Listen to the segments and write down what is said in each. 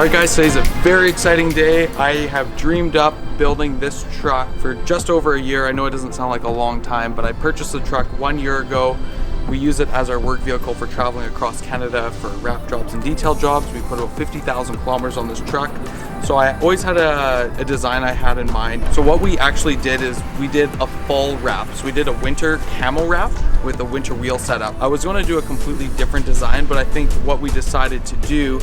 Alright guys, today's a very exciting day. I have dreamed up building this truck for just over a year. I know it doesn't sound like a long time, but I purchased the truck 1 year ago. We use it as our work vehicle for traveling across Canada for wrap jobs and detail jobs. We put about 50,000 kilometers on this truck. So I always had a design I had in mind. So what we actually did is we did a fall wrap. So we did a winter camo wrap with a winter wheel setup. I was going to do a completely different design, but I think what we decided to do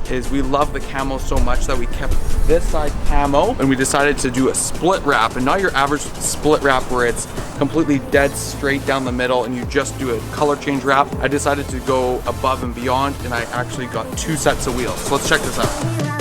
is we love the camo so much that we kept this side camo and we decided to do a split wrap, and not your average split wrap where it's completely dead straight down the middle and you just do a color change wrap. I decided to go above and beyond, and I actually got 2 sets of wheels. So let's check this out.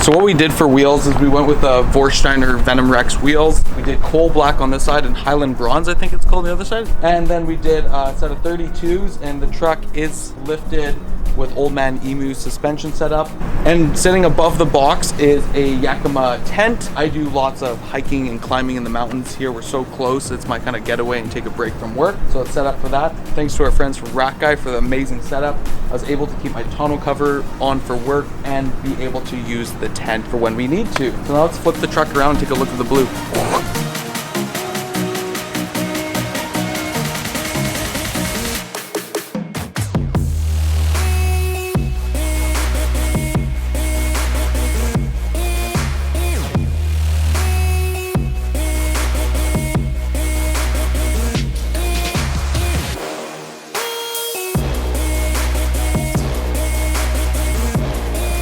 So what we did for wheels is we went with the Vorsteiner Venomrex wheels. We did coal black on this side and Highland bronze, I think it's called, on the other side. And then we did a set of 32s, and the truck is lifted with Old Man Emu suspension setup. And sitting above the box is a Yakima tent. I do lots of hiking and climbing in the mountains here. We're so close. It's my kind of getaway and take a break from work. So it's set up for that. Thanks to our friends from RackGuy for the amazing setup. I was able to keep my tonneau cover on for work and be able to use the tent for when we need to. So now let's flip the truck around and take a look at the blue.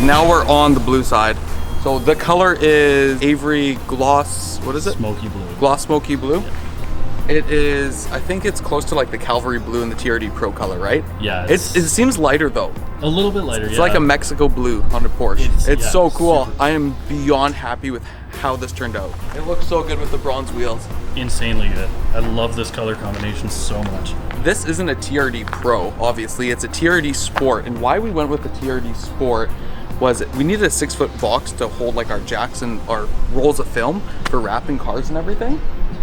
Now we're on the blue side. So the color is Avery Gloss, what is it? Smokey Blue. Gloss Smokey Blue? Yeah. It is, I think it's close to like the Cavalry Blue and the TRD Pro color, right? Yeah. It seems lighter though. A little bit lighter, It's like a Mexico blue on a Porsche. It's yeah, so cool. super. I am beyond happy with how this turned out. It looks so good with the bronze wheels. Insanely good. I love this color combination so much. This isn't a TRD Pro, obviously. It's a TRD Sport. And why we went with the TRD Sport was we needed a 6-foot box to hold like our jacks and our rolls of film for wrapping cars and everything.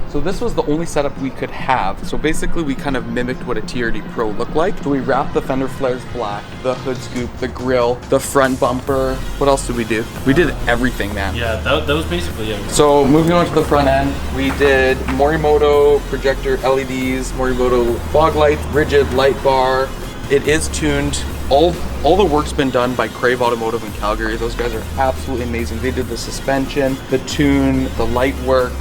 So this was the only setup we could have. So basically we kind of mimicked what a TRD Pro looked like. So we wrapped the fender flares black, the hood scoop, the grille, the front bumper. What else did we do? We did everything, man. Yeah, that was basically it. So moving on to the front end, we did Morimoto projector LEDs, Morimoto fog lights, rigid light bar. It is tuned. All the work's been done by Krave Automotive in Calgary. Those guys are absolutely amazing. They did the suspension, the tune, the light work.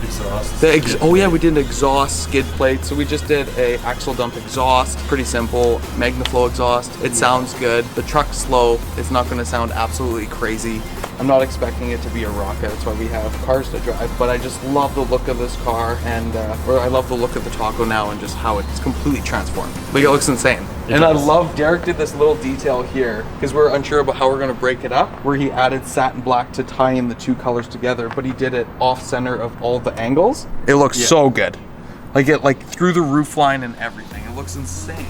Exhaust. Oh yeah, we did an exhaust skid plate. So we just did a axle dump exhaust. Pretty simple. Magnaflow exhaust. It sounds good. The truck's slow. It's not going to sound absolutely crazy. I'm not expecting it to be a rocket. That's why we have cars to drive. But I just love the look of this car, and I love the look of the Taco now and just how it's completely transformed. Like, it looks insane. And I love Derek did this little detail here because we're unsure about how we're going to break it up, where he added satin black to tie in the 2 colors together, but he did it off center of all the angles. It looks so good. Like through the roof line and everything. It looks insane.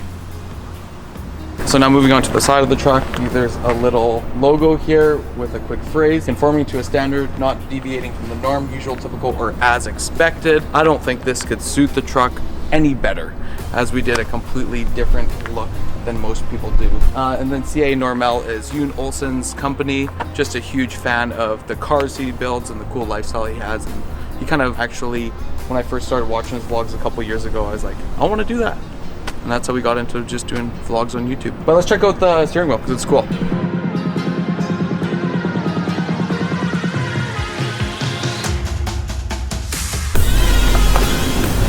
So now moving on to the side of the truck, there's a little logo here with a quick phrase, conforming to a standard, not deviating from the norm, usual, typical, or as expected. I don't think this could suit the truck any better, as we did a completely different look than most people do. And then CA Normel is Yoon Olsen's company. Just a huge fan of the cars he builds and the cool lifestyle he has. And he kind of actually, when I first started watching his vlogs a couple years ago, I was like, I want to do that. And that's how we got into just doing vlogs on YouTube. But let's check out the steering wheel because it's cool.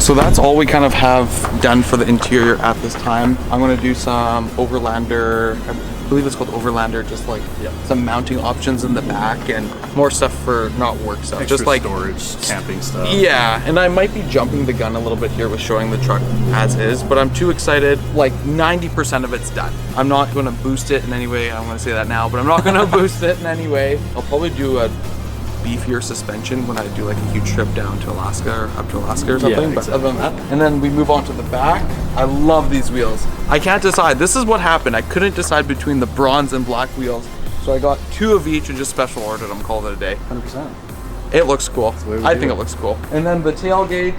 So that's all we kind of have done for the interior at this time. I'm gonna do some Overlander, I believe it's called Overlander, just like some mounting options in the back and more stuff for not work stuff. Extra just like storage, camping stuff. Yeah, and I might be jumping the gun a little bit here with showing the truck as is, but I'm too excited. Like 90% of it's done. I'm not gonna boost it in any way. I'm gonna say that now, but I'm not gonna boost it in any way. I'll probably do a beefier suspension when I do like a huge trip down to Alaska or up to Alaska or something. Yeah, but other than that, and then we move on to the back. I love these wheels. I can't decide. This is what happened. I couldn't decide between the bronze and black wheels, so I got 2 of each and just special ordered them. Call it a day. 100%. It looks cool. That's the way we I do think it. it looks cool. And then the tailgate,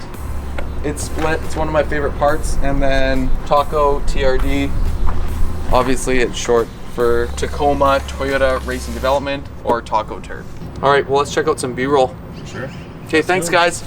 It's split. It's one of my favorite parts. And then Taco TRD. Obviously, it's short for Tacoma Toyota Racing Development, or Taco Turd. All right, well, let's check out some B-roll. Sure. Okay, thanks, guys.